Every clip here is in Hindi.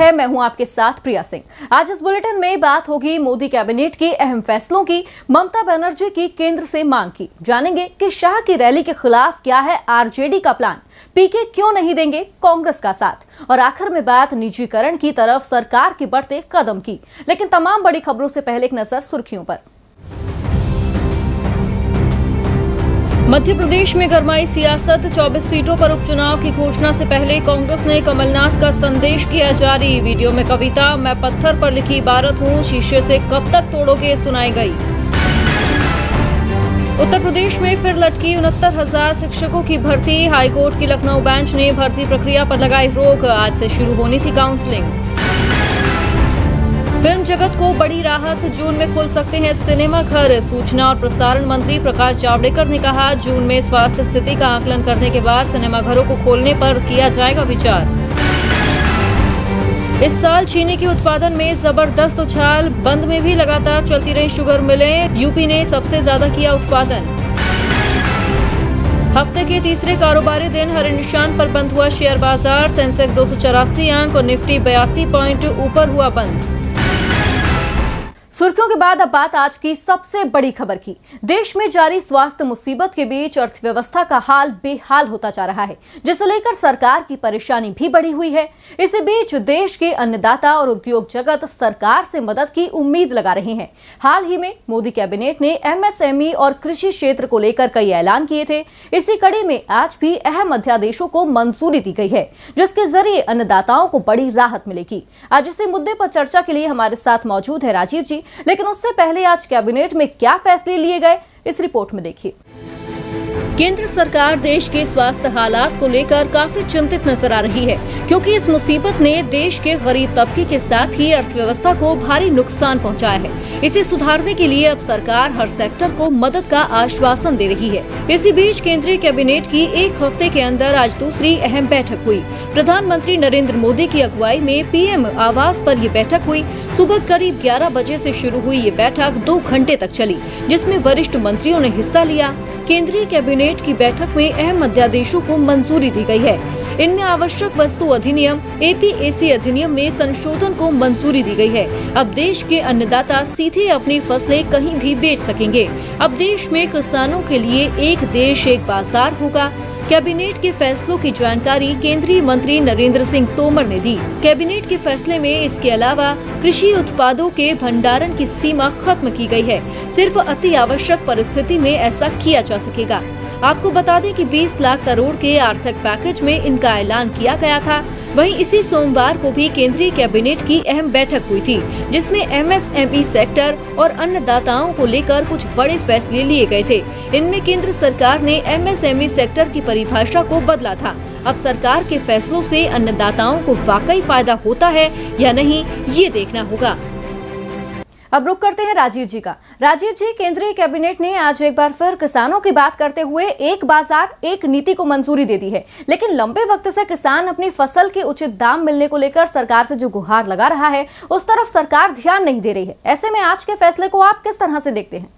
है, मैं हूं आपके साथ प्रिया सिंह। आज इस बुलेटिन में बात होगी मोदी कैबिनेट के अहम फैसलों की, ममता बनर्जी की केंद्र से मांग की। जानेंगे कि शाह की रैली के खिलाफ क्या है आरजेडी का प्लान, पीके क्यों नहीं देंगे कांग्रेस का साथ, और आखिर में बात निजीकरण की तरफ सरकार के बढ़ते कदम की। लेकिन तमाम बड़ी खबरों से पहले एक नजर सुर्खियों पर। मध्य प्रदेश में गरमाई सियासत, 24 सीटों पर उपचुनाव की घोषणा से पहले कांग्रेस ने कमलनाथ का संदेश किया जारी। वीडियो में कविता मैं पत्थर पर लिखी इबारत हूं, शीशे से कब तक तोड़ोगे सुनाई गई। उत्तर प्रदेश में फिर लटकी 69,000 शिक्षकों की भर्ती, हाईकोर्ट की लखनऊ बेंच ने भर्ती प्रक्रिया पर लगाई रोक। आज से शुरू होनी थी काउंसलिंग। फिल्म जगत को बड़ी राहत, जून में खुल सकते हैं सिनेमा घर। सूचना और प्रसारण मंत्री प्रकाश जावड़ेकर ने कहा, जून में स्वास्थ्य स्थिति का आकलन करने के बाद सिनेमा घरों को खोलने पर किया जाएगा विचार। इस साल चीनी के उत्पादन में जबरदस्त उछाल, बंद में भी लगातार चलती रही शुगर मिलें, यूपी ने सबसे ज्यादा किया उत्पादन। हफ्ते के तीसरे कारोबारी दिन हरे निशान पर बंद हुआ शेयर बाजार, सेंसेक्स 284 अंक और निफ्टी 82 पॉइंट ऊपर हुआ बंद। सुर्खियों के बाद अब बात आज की सबसे बड़ी खबर की। देश में जारी स्वास्थ्य मुसीबत के बीच अर्थव्यवस्था का हाल बेहाल होता जा रहा है, जिसे लेकर सरकार की परेशानी भी बढ़ी हुई है। इसी बीच देश के अन्नदाता और उद्योग जगत सरकार से मदद की उम्मीद लगा रहे हैं। हाल ही में मोदी कैबिनेट ने एमएसएमई और कृषि क्षेत्र को लेकर कई ऐलान किए थे। इसी कड़ी में आज भी अहम अध्यादेशों को मंजूरी दी गई है, जिसके जरिए अन्नदाताओं को बड़ी राहत मिलेगी। आज इसी मुद्दे पर चर्चा के लिए हमारे साथ मौजूद है राजीव जी। लेकिन उससे पहले आज कैबिनेट में क्या फैसले लिए गए, इस रिपोर्ट में देखिए। केंद्र सरकार देश के स्वास्थ्य हालात को लेकर काफी चिंतित नजर आ रही है, क्योंकि इस मुसीबत ने देश के गरीब तबके के साथ ही अर्थव्यवस्था को भारी नुकसान पहुंचाया है। इसे सुधारने के लिए अब सरकार हर सेक्टर को मदद का आश्वासन दे रही है। इसी बीच केंद्रीय कैबिनेट की एक हफ्ते के अंदर आज दूसरी अहम बैठक हुई। प्रधानमंत्री नरेंद्र मोदी की अगुवाई में पीएम आवास पर ये बैठक हुई। सुबह करीब 11 बजे से शुरू हुई ये बैठक 2 घंटे तक चली, जिसमें वरिष्ठ मंत्रियों ने हिस्सा लिया। केंद्रीय कैबिनेट की बैठक में अहम अध्यादेशों को मंजूरी दी गई है। इनमें आवश्यक वस्तु अधिनियम एपीएसी अधिनियम में संशोधन को मंजूरी दी गई है। अब देश के अन्नदाता सीधे अपनी फसलें कहीं भी बेच सकेंगे। अब देश में किसानों के लिए एक देश एक बाजार होगा। कैबिनेट के फैसलों की जानकारी केंद्रीय मंत्री नरेंद्र सिंह तोमर ने दी। कैबिनेट के फैसले में इसके अलावा कृषि उत्पादों के भंडारण की सीमा खत्म की गई है। सिर्फ अति आवश्यक परिस्थिति में ऐसा किया जा सकेगा। आपको बता दें कि 20 लाख करोड़ के आर्थिक पैकेज में इनका ऐलान किया गया था। वहीं इसी सोमवार को भी केंद्रीय कैबिनेट की अहम बैठक हुई थी, जिसमें एमएसएमई सेक्टर और अन्नदाताओं को लेकर कुछ बड़े फैसले लिए गए थे। इनमें केंद्र सरकार ने एमएसएमई सेक्टर की परिभाषा को बदला था। अब सरकार के फैसलों से अन्नदाताओं को वाकई फायदा होता है या नहीं, ये देखना होगा। अब रुक करते हैं राजीव जी का। राजीव जी, केंद्रीय कैबिनेट ने आज एक बार फिर किसानों की बात करते हुए एक बाजार एक नीति को मंजूरी दे दी है, लेकिन लंबे वक्त से किसान अपनी फसल के उचित दाम मिलने को लेकर सरकार से जो गुहार लगा रहा है, उस तरफ सरकार ध्यान नहीं दे रही है। ऐसे में आज के फैसले को आप किस तरह से देखते हैं?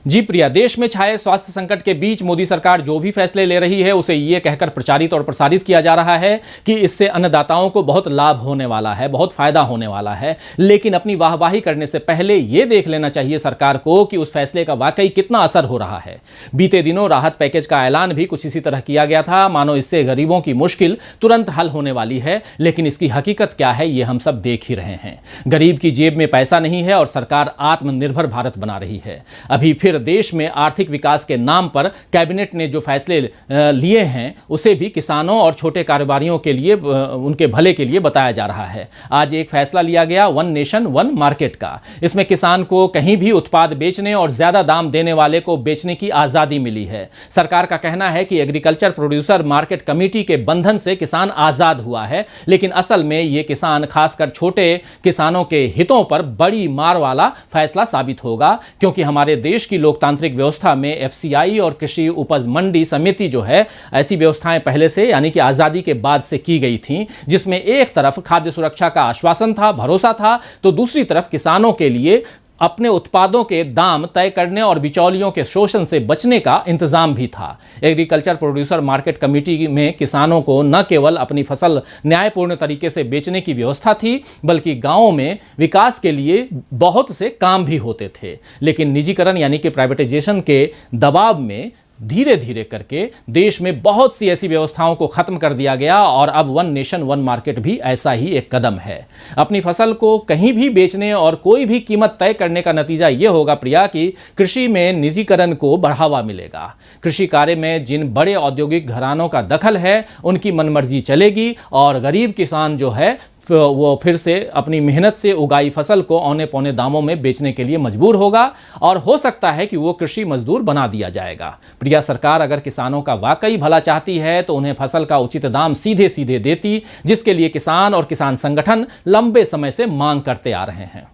जी प्रिया, देश में छाए स्वास्थ्य संकट के बीच मोदी सरकार जो भी फैसले ले रही है उसे ये कहकर प्रचारित और प्रसारित किया जा रहा है कि इससे अन्नदाताओं को बहुत लाभ होने वाला है, बहुत फायदा होने वाला है। लेकिन अपनी वाहवाही करने से पहले ये देख लेना चाहिए सरकार को कि उस फैसले का वाकई कितना असर हो रहा है। बीते दिनों राहत पैकेज का ऐलान भी कुछ इसी तरह किया गया था, मानो इससे गरीबों की मुश्किल तुरंत हल होने वाली है। लेकिन इसकी हकीकत क्या है ये हम सब देख ही रहे हैं। गरीब की जेब में पैसा नहीं है और सरकार आत्मनिर्भर भारत बना रही है। अभी फिर देश में आर्थिक विकास के नाम पर कैबिनेट ने जो फैसले लिए हैं उसे भी किसानों और छोटे कारोबारियों के लिए, उनके भले के लिए बताया जा रहा है। आज एक फैसला लिया गया वन नेशन वन मार्केट का। इसमें किसान को कहीं भी उत्पाद बेचने और ज्यादा दाम देने वाले को बेचने की आजादी मिली है। सरकार का कहना है कि एग्रीकल्चर प्रोड्यूसर मार्केट कमेटी के बंधन से किसान आजाद हुआ है, लेकिन असल में ये किसान, खासकर छोटे किसानों के हितों पर बड़ी मार वाला फैसला साबित होगा, क्योंकि हमारे देश की लोकतांत्रिक व्यवस्था में एफसीआई और कृषि उपज मंडी समिति जो है, ऐसी व्यवस्थाएं पहले से यानी कि आजादी के बाद से की गई थी, जिसमें एक तरफ खाद्य सुरक्षा का आश्वासन था, भरोसा था, तो दूसरी तरफ किसानों के लिए अपने उत्पादों के दाम तय करने और बिचौलियों के शोषण से बचने का इंतजाम भी था। एग्रीकल्चर प्रोड्यूसर मार्केट कमेटी में किसानों को न केवल अपनी फसल न्यायपूर्ण तरीके से बेचने की व्यवस्था थी, बल्कि गांवों में विकास के लिए बहुत से काम भी होते थे। लेकिन निजीकरण यानी कि प्राइवेटाइजेशन के दबाव में धीरे धीरे करके देश में बहुत सी ऐसी व्यवस्थाओं को खत्म कर दिया गया और अब वन नेशन वन मार्केट भी ऐसा ही एक कदम है। अपनी फसल को कहीं भी बेचने और कोई भी कीमत तय करने का नतीजा ये होगा प्रिया कि कृषि में निजीकरण को बढ़ावा मिलेगा। कृषि कार्य में जिन बड़े औद्योगिक घरानों का दखल है उनकी मनमर्जी चलेगी और गरीब किसान जो है वो फिर से अपनी मेहनत से उगाई फसल को औने पौने दामों में बेचने के लिए मजबूर होगा और हो सकता है कि वो कृषि मजदूर बना दिया जाएगा। प्रिया, सरकार अगर किसानों का वाकई भला चाहती है तो उन्हें फसल का उचित दाम सीधे सीधे देती, जिसके लिए किसान और किसान संगठन लंबे समय से मांग करते आ रहे हैं।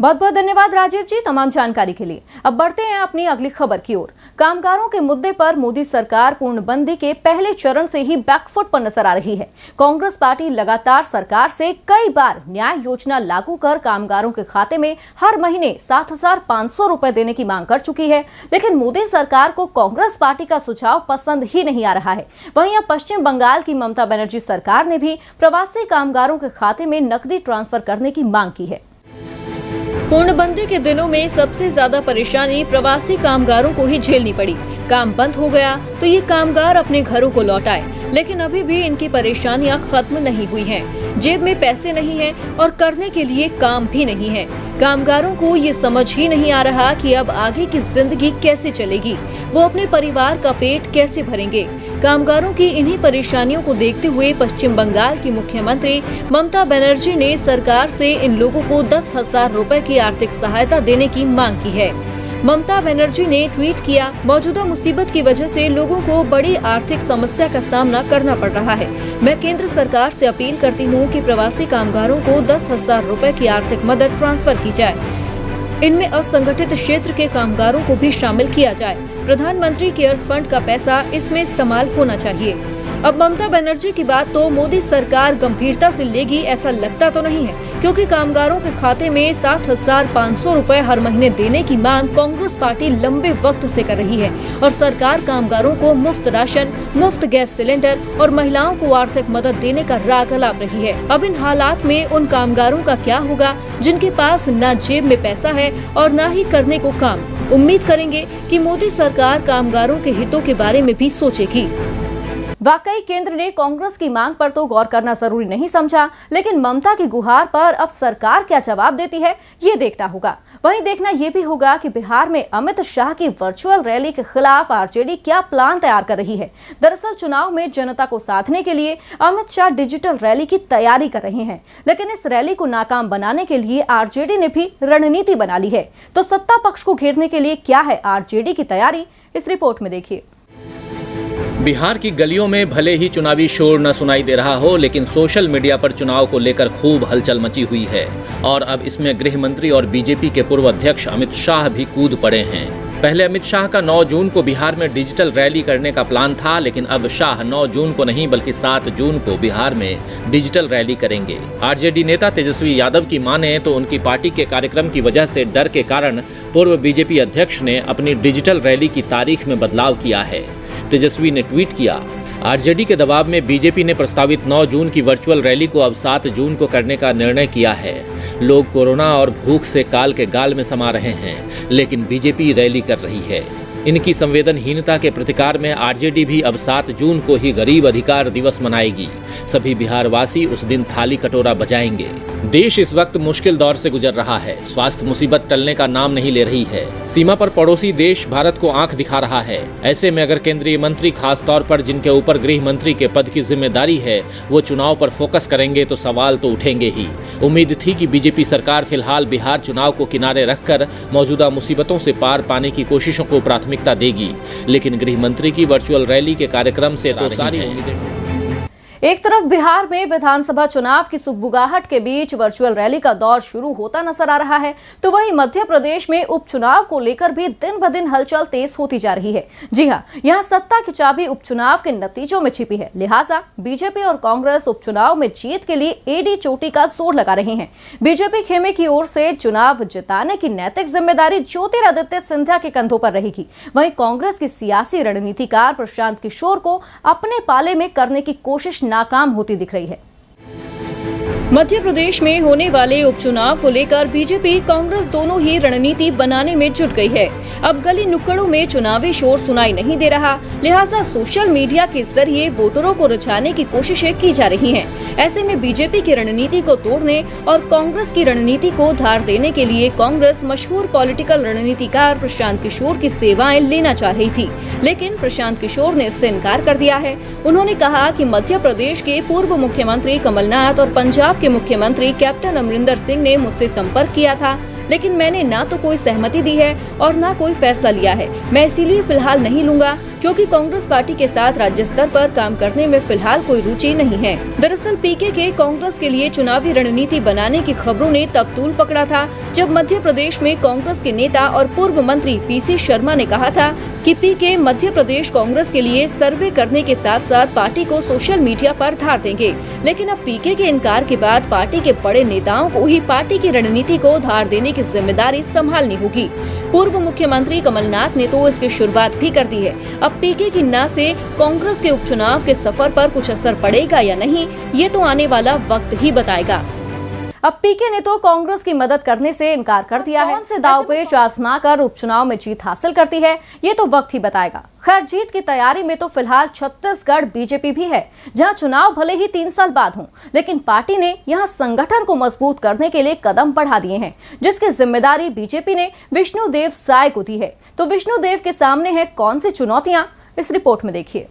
बहुत बहुत धन्यवाद राजीव जी तमाम जानकारी के लिए। अब बढ़ते हैं अपनी अगली खबर की ओर। कामगारों के मुद्दे पर मोदी सरकार पूर्णबंदी के पहले चरण से ही बैकफुट पर नजर आ रही है। कांग्रेस पार्टी लगातार सरकार से कई बार न्याय योजना लागू कर कामगारों के खाते में हर महीने 7,500 रुपए देने की मांग कर चुकी है, लेकिन मोदी सरकार को कांग्रेस पार्टी का सुझाव पसंद ही नहीं आ रहा है। वहीं अब पश्चिम बंगाल की ममता बनर्जी सरकार ने भी प्रवासी कामगारों के खाते में नकदी ट्रांसफर करने की मांग की है। पूर्णबंदी के दिनों में सबसे ज्यादा परेशानी प्रवासी कामगारों को ही झेलनी पड़ी। काम बंद हो गया तो ये कामगार अपने घरों को लौट आए, लेकिन अभी भी इनकी परेशानियां खत्म नहीं हुई हैं। जेब में पैसे नहीं हैं और करने के लिए काम भी नहीं है। कामगारों को ये समझ ही नहीं आ रहा कि अब आगे की जिंदगी कैसे चलेगी, वो अपने परिवार का पेट कैसे भरेंगे। कामगारों की इन्हीं परेशानियों को देखते हुए पश्चिम बंगाल की मुख्यमंत्री ममता बनर्जी ने सरकार से इन लोगों को 10,000 रुपए की आर्थिक सहायता देने की मांग की है। ममता बनर्जी ने ट्वीट किया, मौजूदा मुसीबत की वजह से लोगों को बड़ी आर्थिक समस्या का सामना करना पड़ रहा है। मैं केंद्र सरकार से अपील करती हूँ कि प्रवासी कामगारों को 10,000 रुपए की आर्थिक मदद ट्रांसफर की जाए। इनमें असंगठित क्षेत्र के कामगारों को भी शामिल किया जाए। प्रधानमंत्री केयर्स फंड का पैसा इसमें इस्तेमाल होना चाहिए। अब ममता बनर्जी की बात तो मोदी सरकार गंभीरता से लेगी ऐसा लगता तो नहीं है, क्योंकि कामगारों के खाते में 7,500 रुपए हर महीने देने की मांग कांग्रेस पार्टी लंबे वक्त से कर रही है और सरकार कामगारों को मुफ्त राशन, मुफ्त गैस सिलेंडर और महिलाओं को आर्थिक मदद देने का राग अलाप रही है। अब इन हालात में उन कामगारों का क्या होगा जिनके पास न जेब में पैसा है और न ही करने को काम। उम्मीद करेंगे कि मोदी सरकार कामगारों के हितों के बारे में भी सोचेगी। वाकई केंद्र ने कांग्रेस की मांग पर तो गौर करना जरूरी नहीं समझा, लेकिन ममता की गुहार पर अब सरकार क्या जवाब देती है ये देखना होगा। वहीं देखना ये भी होगा कि बिहार में अमित शाह की वर्चुअल रैली के खिलाफ आरजेडी क्या प्लान तैयार कर रही है। दरअसल चुनाव में जनता को साधने के लिए अमित शाह डिजिटल रैली की तैयारी कर रहे हैं, लेकिन इस रैली को नाकाम बनाने के लिए आरजेडी ने भी रणनीति बना ली है। तो सत्ता पक्ष को घेरने के लिए क्या है आरजेडी की तैयारी, इस रिपोर्ट में देखिए। बिहार की गलियों में भले ही चुनावी शोर न सुनाई दे रहा हो, लेकिन सोशल मीडिया पर चुनाव को लेकर खूब हलचल मची हुई है और अब इसमें गृह मंत्री और बीजेपी के पूर्व अध्यक्ष अमित शाह भी कूद पड़े हैं। पहले अमित शाह का 9 जून को बिहार में डिजिटल रैली करने का प्लान था, लेकिन अब शाह 9 जून को नहीं बल्कि 7 जून को बिहार में डिजिटल रैली करेंगे। आरजेडी नेता तेजस्वी यादव की माने तो उनकी पार्टी के कार्यक्रम की वजह से डर के कारण पूर्व बीजेपी अध्यक्ष ने अपनी डिजिटल रैली की तारीख में बदलाव किया है। तेजस्वी ने ट्वीट किया, आरजेडी के दबाव में बीजेपी ने प्रस्तावित 9 जून की वर्चुअल रैली को अब 7 जून को करने का निर्णय किया है। लोग कोरोना और भूख से काल के गाल में समा रहे हैं, लेकिन बीजेपी रैली कर रही है। इनकी संवेदनहीनता के प्रतिकार में आरजेडी भी अब 7 जून को ही गरीब अधिकार दिवस मनाएगी। सभी बिहारवासी उस दिन थाली कटोरा बजाएंगे। देश इस वक्त मुश्किल दौर से गुजर रहा है। स्वास्थ्य मुसीबत टलने का नाम नहीं ले रही है। सीमा पर पड़ोसी देश भारत को आंख दिखा रहा है। ऐसे में अगर केंद्रीय मंत्री, खास तौर पर जिनके ऊपर गृह मंत्री के पद की जिम्मेदारी है, वो चुनाव पर फोकस करेंगे तो सवाल तो उठेंगे ही। उम्मीद थी कि बीजेपी सरकार फिलहाल बिहार चुनाव को किनारे रखकर मौजूदा मुसीबतों से पार पाने की कोशिशों को प्राथमिकता देगी, लेकिन गृह मंत्री की वर्चुअल रैली के कार्यक्रम से तो सारी उम्मीदें। एक तरफ बिहार में विधानसभा चुनाव की सुगबुगाहट के बीच वर्चुअल रैली का दौर शुरू होता नजर आ रहा है, तो वहीं मध्य प्रदेश में उपचुनाव को लेकर भी दिन ब दिन हलचल तेज होती जा रही है। जी हां, यहां सत्ता की चाबी उपचुनाव के नतीजों में छिपी है। लिहाजा बीजेपी और कांग्रेस उपचुनाव में जीत के लिए एडी चोटी का जोर लगा रहे हैं। बीजेपी खेमे की ओर से चुनाव जिताने की नैतिक जिम्मेदारी ज्योतिरादित्य सिंधिया के कंधों पर रहेगी। वहीं कांग्रेस की सियासी रणनीतिकार प्रशांत किशोर को अपने पाले में करने की कोशिश नाकाम होती दिख रही है। मध्य प्रदेश में होने वाले उपचुनाव को लेकर बीजेपी कांग्रेस दोनों ही रणनीति बनाने में जुट गई है। अब गली नुक्कड़ों में चुनावी शोर सुनाई नहीं दे रहा, लिहाजा सोशल मीडिया के जरिए वोटरों को रिझाने की कोशिशें की जा रही हैं। ऐसे में बीजेपी की रणनीति को तोड़ने और कांग्रेस की रणनीति को धार देने के लिए कांग्रेस मशहूर पॉलिटिकल रणनीतिकार प्रशांत किशोर की सेवाएं लेना चाह रही थी, लेकिन प्रशांत किशोर ने इससे इनकार कर दिया है। उन्होंने कहा कि मध्य प्रदेश के पूर्व मुख्यमंत्री कमलनाथ और पंजाब के मुख्यमंत्री कैप्टन अमरिंदर सिंह ने मुझसे संपर्क किया था, लेकिन मैंने ना तो कोई सहमति दी है और ना कोई फैसला लिया है। मैं इसीलिए फिलहाल नहीं लूंगा क्योंकि कांग्रेस पार्टी के साथ राज्य स्तर पर काम करने में फिलहाल कोई रुचि नहीं है। दरअसल पीके के कांग्रेस के लिए चुनावी रणनीति बनाने की खबरों ने तब तूल पकड़ा था जब मध्य प्रदेश में कांग्रेस के नेता और पूर्व मंत्री पीसी शर्मा ने कहा था कि पीके मध्य प्रदेश कांग्रेस के लिए सर्वे करने के साथ साथ पार्टी को सोशल मीडिया पर धार देंगे। लेकिन अब पीके के इनकार के बाद पार्टी के बड़े नेताओं को ही पार्टी की रणनीति को धार देने की जिम्मेदारी संभालनी होगी। पूर्व मुख्यमंत्री कमलनाथ ने तो इसकी शुरुआत भी कर दी है। अब पीके की ना से कांग्रेस के उपचुनाव के सफर पर कुछ असर पड़ेगा या नहीं, ये तो आने वाला वक्त ही बताएगा। अब पीके ने तो कांग्रेस की मदद करने से इनकार कर दिया है। कौन से दांवपेच आजमा कर उपचुनाव में जीत हासिल करती है, ये तो वक्त ही बताएगा। खैर, जीत की तैयारी में तो फिलहाल छत्तीसगढ़ बीजेपी भी है, जहां चुनाव भले ही 3 साल बाद हों, लेकिन पार्टी ने यहां संगठन को मजबूत करने के लिए कदम बढ़ा दिए हैं, जिसकी जिम्मेदारी बीजेपी ने विष्णुदेव साय को दी है। तो विष्णुदेव के सामने है कौन सी चुनौतियां, इस रिपोर्ट में देखिए।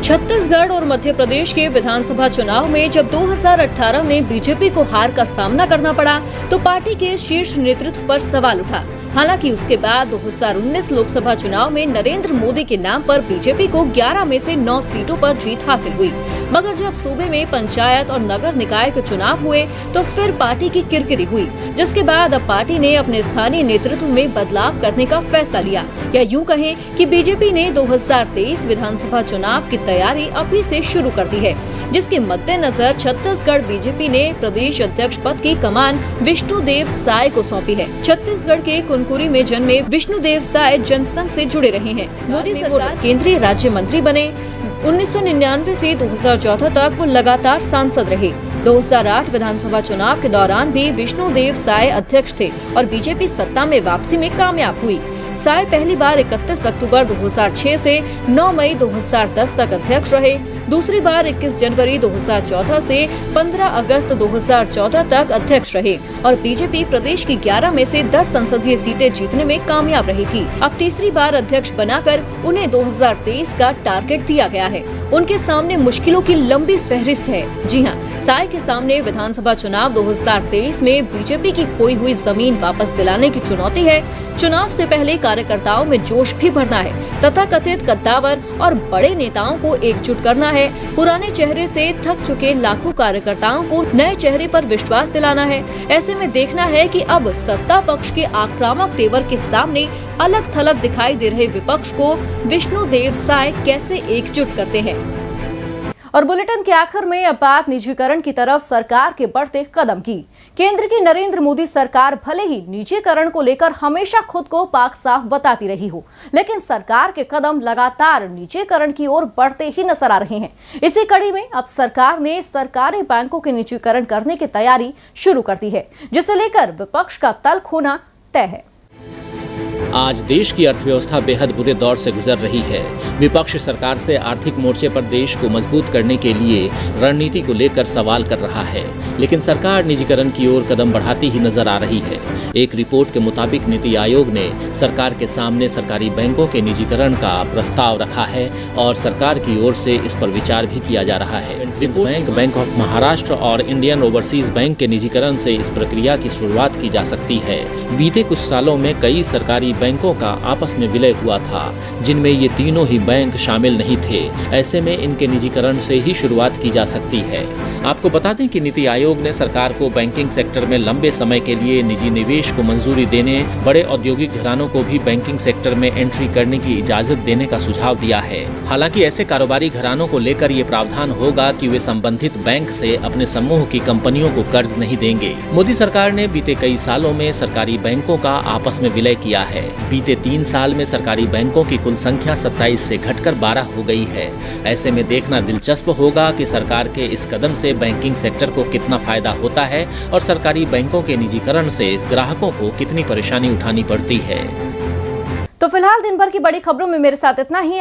छत्तीसगढ़ और मध्य प्रदेश के विधानसभा चुनाव में जब 2018 में बीजेपी को हार का सामना करना पड़ा, तो पार्टी के शीर्ष नेतृत्व पर सवाल उठा। हालांकि उसके बाद 2019 लोकसभा चुनाव में नरेंद्र मोदी के नाम पर बीजेपी को 11 में से 9 सीटों पर जीत हासिल हुई। मगर जब सूबे में पंचायत और नगर निकाय के चुनाव हुए तो फिर पार्टी की किरकिरी हुई, जिसके बाद अब पार्टी ने अपने स्थानीय नेतृत्व में बदलाव करने का फैसला लिया। या यूं कहें कि बीजेपी ने 2023 विधानसभा चुनाव की तैयारी अभी से शुरू कर दी है, जिसके मद्देनजर छत्तीसगढ़ बीजेपी ने प्रदेश अध्यक्ष पद की कमान विष्णुदेव साय को सौंपी है। छत्तीसगढ़ के कुनकुरी में जन्मे विष्णुदेव साय जनसंघ से जुड़े रहे हैं। मोदी सरकार केंद्रीय राज्य मंत्री बने। 1999 से 2014 तक वो लगातार सांसद रहे। 2008 विधानसभा चुनाव के दौरान भी विष्णुदेव साय अध्यक्ष थे और बीजेपी सत्ता में वापसी में कामयाब हुई। साय पहली बार 31 अक्टूबर 2006 से 9 मई 2010 तक अध्यक्ष रहे। दूसरी बार 21 जनवरी 2014 से 15 अगस्त 2014 तक अध्यक्ष रहे और बीजेपी प्रदेश की 11 में से 10 संसदीय सीटें जीतने में कामयाब रही थी। अब तीसरी बार अध्यक्ष बनाकर उन्हें 2023 का टारगेट दिया गया है। उनके सामने मुश्किलों की लंबी फहरिस्त है। जी हां, साय के सामने विधानसभा चुनाव 2023 में बीजेपी की खोई हुई जमीन वापस दिलाने की चुनौती है। चुनाव से पहले कार्यकर्ताओं में जोश भी भरना है, तथाकथित कद्दावर और बड़े नेताओं को एकजुट करना है। पुराने चेहरे से थक चुके लाखों कार्यकर्ताओं को नए चेहरे पर विश्वास दिलाना है। ऐसे में देखना है कि अब सत्ता पक्ष के आक्रामक तेवर के सामने अलग थलग दिखाई दे रहे विपक्ष को विष्णुदेव साय कैसे एकजुट करते हैं। और बुलेटिन के आखिर में अब बात निजीकरण की तरफ सरकार के बढ़ते कदम की। केंद्र की नरेंद्र मोदी सरकार भले ही निजीकरण को लेकर हमेशा खुद को पाक साफ बताती रही हो, लेकिन सरकार के कदम लगातार निजीकरण की ओर बढ़ते ही नजर आ रहे हैं। इसी कड़ी में अब सरकार ने सरकारी बैंकों के निजीकरण करने की तैयारी शुरू कर दी है, जिसे लेकर विपक्ष का तल्ख होना तय है। आज देश की अर्थव्यवस्था बेहद बुरे दौर से गुजर रही है। विपक्ष सरकार से आर्थिक मोर्चे पर देश को मजबूत करने के लिए रणनीति को लेकर सवाल कर रहा है। लेकिन सरकार निजीकरण की ओर कदम बढ़ाती ही नजर आ रही है। एक रिपोर्ट के मुताबिक नीति आयोग ने सरकार के सामने सरकारी बैंकों के निजीकरण का प्रस्ताव रखा है और सरकार की ओर से इस पर विचार भी किया जा रहा है। बैंक, बैंक ऑफ महाराष्ट्र और इंडियन ओवरसीज बैंक के निजीकरण से इस प्रक्रिया की शुरुआत की जा सकती है। बीते कुछ सालों में कई सरकारी बैंकों का आपस में विलय हुआ था, जिनमें ये तीनों ही बैंक शामिल नहीं थे। ऐसे में इनके निजीकरण से ही शुरुआत की जा सकती है। आपको बता दें कि नीति आयोग ने सरकार को बैंकिंग सेक्टर में लंबे समय के लिए निजी निवेश को मंजूरी देने, बड़े औद्योगिक घरानों को भी बैंकिंग सेक्टर में एंट्री करने की इजाजत देने का सुझाव दिया है। हालांकि ऐसे कारोबारी घरानों को लेकर ये प्रावधान होगा कि वे संबंधित बैंक से अपने समूह की कंपनियों को कर्ज नहीं देंगे। मोदी सरकार ने बीते कई सालों में सरकारी बैंकों का आपस में विलय किया है। बीते 3 साल में सरकारी बैंकों की कुल संख्या 27 से घटकर 12 हो गई है। ऐसे में देखना दिलचस्प होगा कि सरकार के इस कदम से बैंकिंग सेक्टर को कितना फायदा होता है और सरकारी बैंकों के निजीकरण से ग्राहकों को कितनी परेशानी उठानी पड़ती है। तो फिलहाल दिन भर की बड़ी खबरों में मेरे साथ इतना ही।